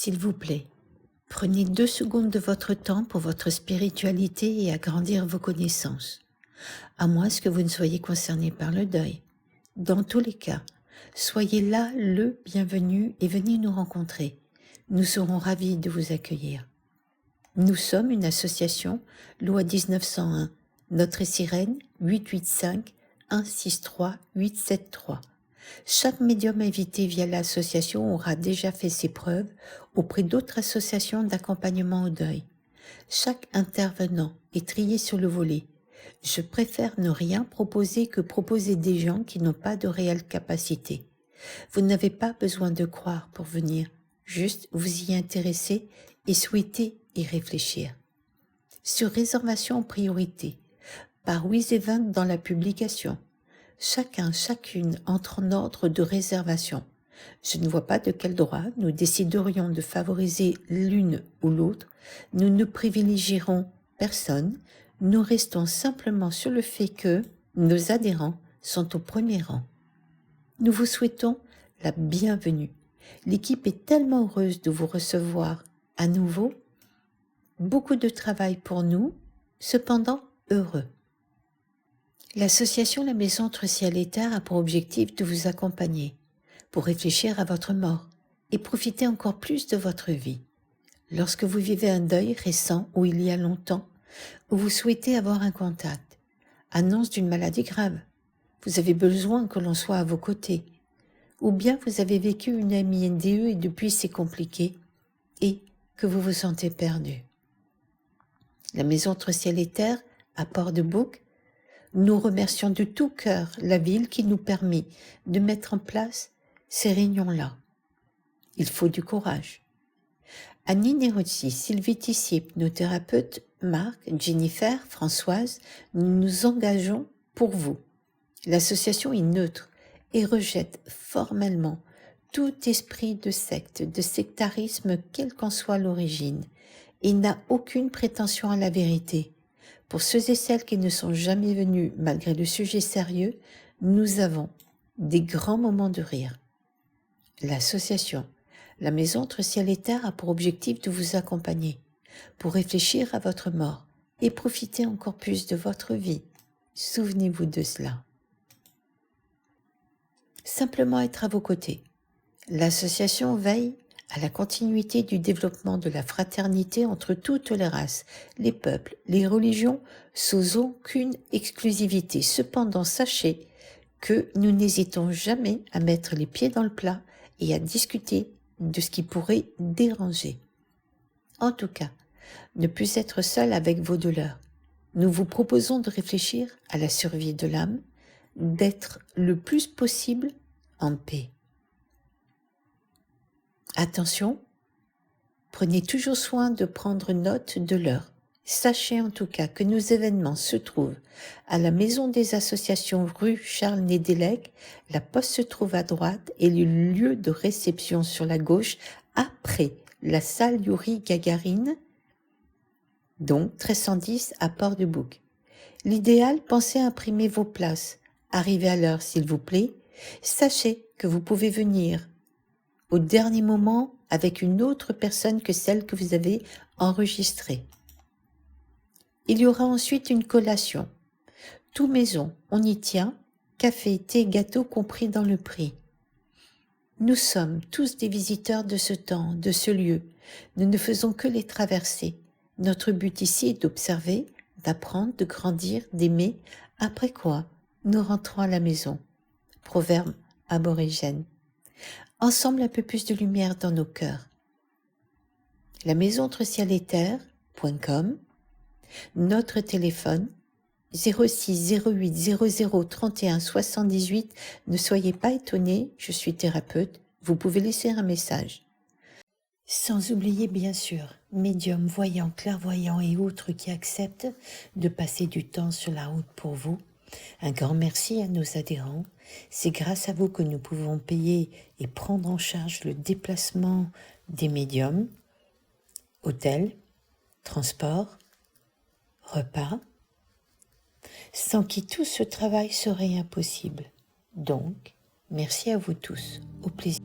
S'il vous plaît, prenez 2 secondes de votre temps pour votre spiritualité et agrandir vos connaissances, à moins que vous ne soyez concerné par le deuil. Dans tous les cas, soyez là le bienvenu et venez nous rencontrer. Nous serons ravis de vous accueillir. Nous sommes une association, loi 1901. Notre sirène 885 163 873. Chaque médium invité via l'association aura déjà fait ses preuves auprès d'autres associations d'accompagnement au deuil. Chaque intervenant est trié sur le volet. Je préfère ne rien proposer que proposer des gens qui n'ont pas de réelle capacité. Vous n'avez pas besoin de croire pour venir, juste vous y intéresser et souhaiter y réfléchir. Sur réservation en priorité, par WizEvent dans la publication. Chacune entre en ordre de réservation. Je ne vois pas de quel droit nous déciderions de favoriser l'une ou l'autre. Nous ne privilégierons personne. Nous restons simplement sur le fait que nos adhérents sont au premier rang. Nous vous souhaitons la bienvenue. L'équipe est tellement heureuse de vous recevoir à nouveau. Beaucoup de travail pour nous, cependant heureux. L'association La Maison entre Ciel et Terre a pour objectif de vous accompagner, pour réfléchir à votre mort et profiter encore plus de votre vie. Lorsque vous vivez un deuil récent ou il y a longtemps, ou vous souhaitez avoir un contact, annonce d'une maladie grave, vous avez besoin que l'on soit à vos côtés, ou bien vous avez vécu une MINDE et depuis c'est compliqué, et que vous vous sentez perdu. La Maison entre Ciel et Terre, à Port-de-Bouc, nous remercions de tout cœur la ville qui nous permet de mettre en place ces réunions-là. Il faut du courage. Annie Nerozzi, Sylvie Tissier, nos thérapeutes Marc, Jennifer, Françoise, nous nous engageons pour vous. L'association est neutre et rejette formellement tout esprit de secte, de sectarisme, quelle qu'en soit l'origine, et n'a aucune prétention à la vérité. Pour ceux et celles qui ne sont jamais venus malgré le sujet sérieux, nous avons des grands moments de rire. L'association La Maison entre Ciel et Terre a pour objectif de vous accompagner, pour réfléchir à votre mort et profiter encore plus de votre vie. Souvenez-vous de cela. Simplement être à vos côtés. L'association veille à la continuité du développement de la fraternité entre toutes les races, les peuples, les religions, sans aucune exclusivité. Cependant, sachez que nous n'hésitons jamais à mettre les pieds dans le plat et à discuter de ce qui pourrait déranger. En tout cas, ne plus être seul avec vos douleurs. Nous vous proposons de réfléchir à la survie de l'âme, d'être le plus possible en paix. Attention, prenez toujours soin de prendre note de l'heure. Sachez en tout cas que nos événements se trouvent à la Maison des Associations rue Charles-Nédélec, la poste se trouve à droite et le lieu de réception sur la gauche après la salle Yuri Gagarine, donc 1310 à Port-de-Bouc. L'idéal, pensez à imprimer vos places. Arrivez à l'heure s'il vous plaît. Sachez que vous pouvez venir au dernier moment avec une autre personne que celle que vous avez enregistrée. Il y aura ensuite une collation. Tout maison, on y tient, café, thé, gâteau compris dans le prix. Nous sommes tous des visiteurs de ce temps, de ce lieu. Nous ne faisons que les traverser. Notre but ici est d'observer, d'apprendre, de grandir, d'aimer, après quoi nous rentrons à la maison. Proverbe aborigène. Ensemble un peu plus de lumière dans nos cœurs. La Maison entre Ciel et Terre.com. Notre téléphone 06 08 00 31 78. Ne soyez pas étonnés, je suis thérapeute, vous pouvez laisser un message. Sans oublier bien sûr, médiums, voyants, clairvoyants et autres qui acceptent de passer du temps sur la route pour vous. Un grand merci à nos adhérents. C'est grâce à vous que nous pouvons payer et prendre en charge le déplacement des médiums, hôtel, transport, repas, sans qui tout ce travail serait impossible. Donc, merci à vous tous. Au plaisir.